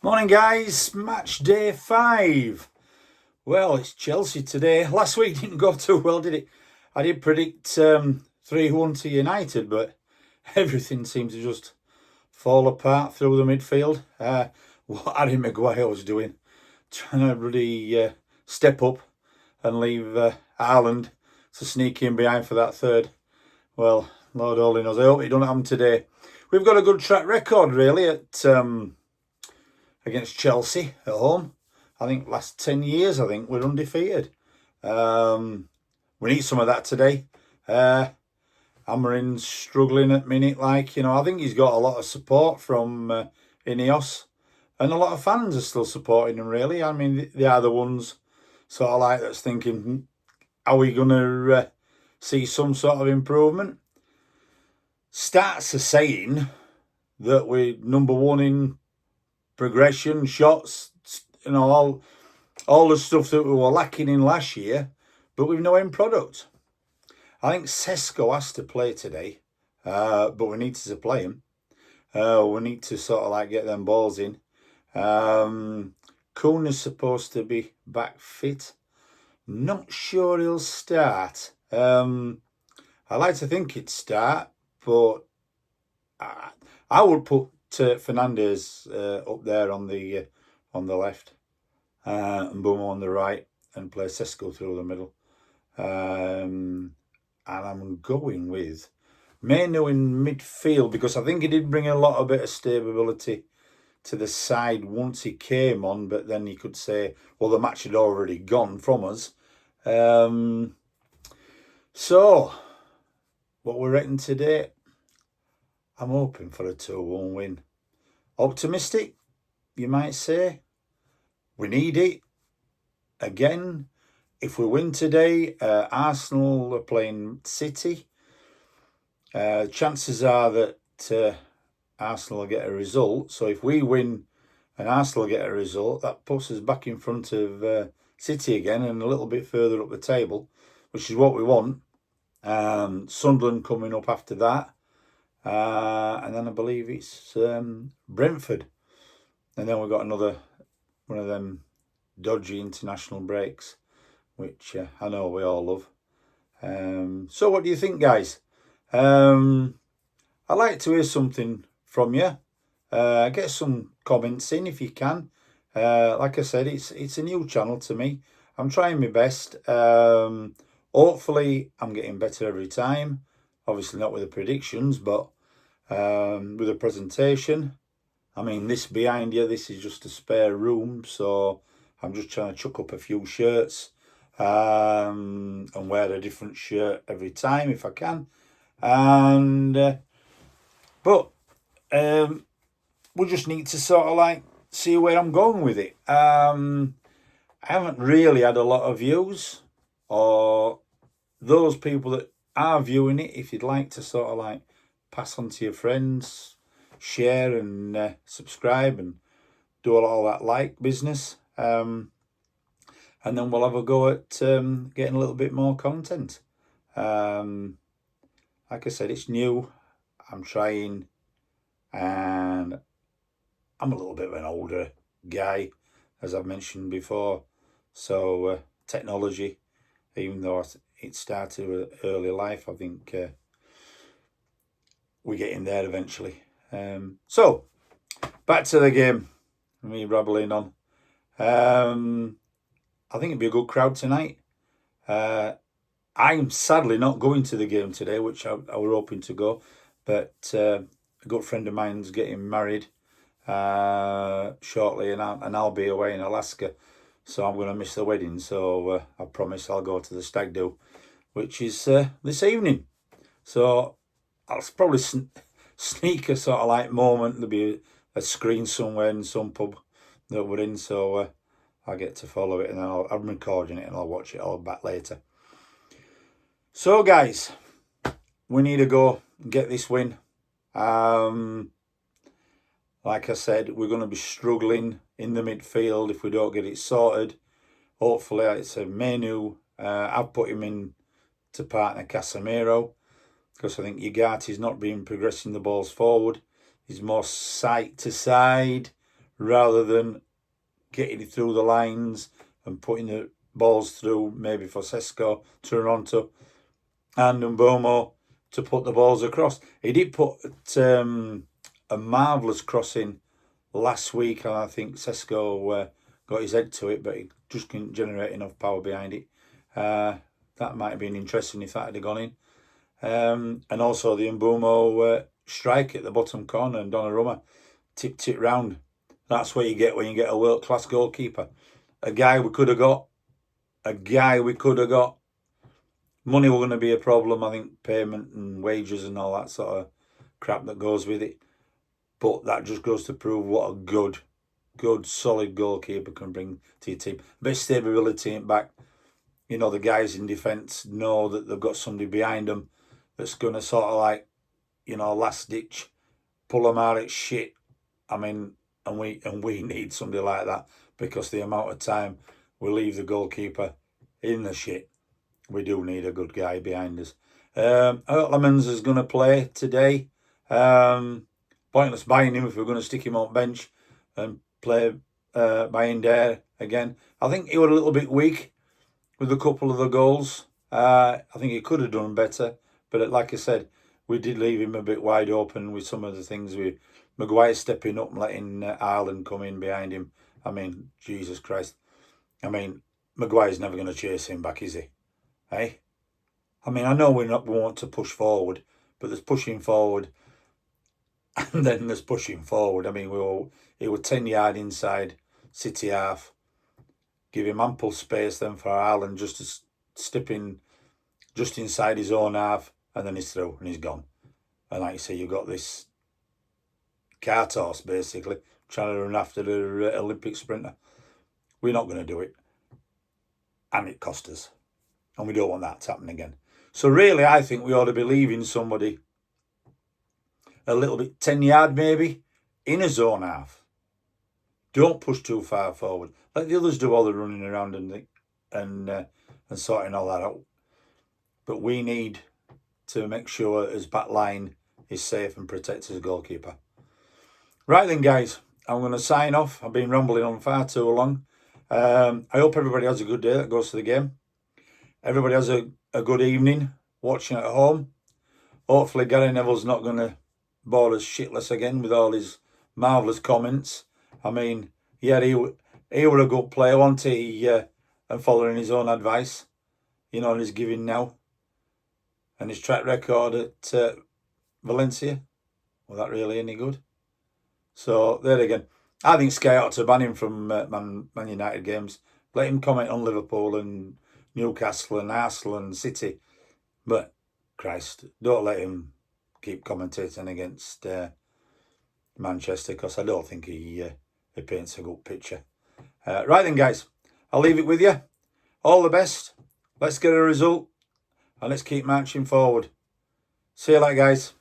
Morning, guys. Match day 5. Well, it's Chelsea today. Last week didn't go too well, did it? I did predict 3-1 to United, but everything seemed to just fall apart through the midfield. What Harry Maguire was doing, trying to really step up and leave Ireland to sneak in behind for that third. Well, Lord only knows. I hope it don't happen today. We've got a good track record, really, at against Chelsea at home. I think last 10 years, I think we're undefeated. We need some of that today. Amarin's struggling at minute, I think he's got a lot of support from Ineos, and a lot of fans are still supporting him, really. I mean, they are the ones sort of like that's thinking, are we going to see some sort of improvement? Stats are saying that we're number one in progression, shots, all the stuff that we were lacking in last year, but we've no end product. I think Sesko has to play today, but we need to play him. We need to sort of like get them balls in. Kuhn is supposed to be back fit. Not sure he'll start. I like to think he'd start, but I would put Fernandez up there on the left, and Bomo on the right, and play Sesko through the middle. And I'm going with Menu in midfield because I think he did bring a lot of bit of stability to the side once he came on, but then you could say, well, the match had already gone from us. So, what we're rating today, I'm hoping for a 2-1 win. Optimistic, you might say. We need it. Again, if we win today, Arsenal are playing City. Chances are that Arsenal will get a result. So if we win and Arsenal get a result, that puts us back in front of City again and a little bit further up the table, which is what we want. Sunderland coming up after that. And then I believe it's Brentford. And then we've got another one of them dodgy international breaks, which I know we all love. So what do you think, guys? I'd like to hear something from you. Get some comments in if you can. Like I said, it's a new channel to me. I'm trying my best. Hopefully I'm getting better every time. Obviously not with the predictions, but with the presentation. I mean, this behind you, this is just a spare room, so I'm just trying to chuck up a few shirts and wear a different shirt every time if I can. But we just need to sort of like see where I'm going with it. I haven't really had a lot of views, or those people that are viewing it, if you'd like to sort of like pass on to your friends, share and subscribe and do all that like business. And then we'll have a go at getting a little bit more content. Like I said, it's new. I'm trying, and I'm a little bit of an older guy, as I've mentioned before. So technology, even though it started with early life, I think we get in there eventually. So back to the game. Me rabbling on. I think it'd be a good crowd tonight. I'm sadly not going to the game today, which I were hoping to go, but a good friend of mine's getting married shortly, and I'll be away in Alaska, so I'm going to miss the wedding. So I promise I'll go to the stag do, which is this evening. So I'll probably sneak a sort of like moment. There'll be a screen somewhere in some pub that we're in, so I'll get to follow it, and then I'm recording it and I'll watch it all back later. So guys, we need to go get this win. Like I said, we're going to be struggling in the midfield if we don't get it sorted. Hopefully it's a Menu. I've put him in to partner Casemiro, because I think Ugati's not been progressing the balls forward. He's more side to side rather than getting it through the lines and putting the balls through, maybe for Sesko, Toronto and Mbomo to put the balls across. He did put a marvellous crossing last week, and I think Sesko got his head to it, but he just couldn't generate enough power behind it. That might have been interesting if that had gone in. And also the Mbomo strike at the bottom corner, and Donnarumma tipped it round. That's what you get when you get a world-class goalkeeper. A guy we could have got. Money were going to be a problem, I think, payment and wages and all that sort of crap that goes with it. But that just goes to prove what a good, solid goalkeeper can bring to your team. A bit of stability in back. You know, the guys in defence know that they've got somebody behind them that's going to sort of like, you know, last ditch, pull them out of shit. I mean, and we need somebody like that, because the amount of time we leave the goalkeeper in the shit, we do need a good guy behind us. Ertlemans is going to play today. Pointless buying him if we're going to stick him on bench and play Bayindir again. I think he was a little bit weak with a couple of the goals. I think he could have done better, but like I said, we did leave him a bit wide open with some of the things. With Maguire stepping up and letting Ireland come in behind him. I mean, Jesus Christ. I mean, Maguire's never going to chase him back, is he? Hey? I mean, I know we want to push forward, but there's pushing forward and then there's pushing forward. I mean, he was 10 yard inside City half, give him ample space then for Ireland just to step in just inside his own half, and then he's through and he's gone. And like you say, you've got this cart horse basically trying to run after the Olympic sprinter. We're not going to do it, and it cost us, and we don't want that to happen again. So really, I think we ought to be leaving somebody a little bit 10 yard maybe in his own half. Don't push too far forward. Let the others do all the running around and sorting all that out. But we need to make sure his back line is safe and protects his goalkeeper. Right then, guys, I'm going to sign off. I've been rambling on far too long. I hope everybody has a good day that goes to the game. Everybody has a good evening watching at home. Hopefully Gary Neville's not going to bore us shitless again with all his marvellous comments. I mean, yeah, he were a good player, wasn't he? And following his own advice, you know, and he's giving now. And his track record at Valencia, was that really any good? So, there again. I think Sky ought to ban him from Man United games. Let him comment on Liverpool and Newcastle and Arsenal and City. But, Christ, don't let him keep commentating against Manchester, because I don't think he paints a good picture. Right then, guys, I'll leave it with you. All the best. Let's get a result, and let's keep marching forward. See you later, guys.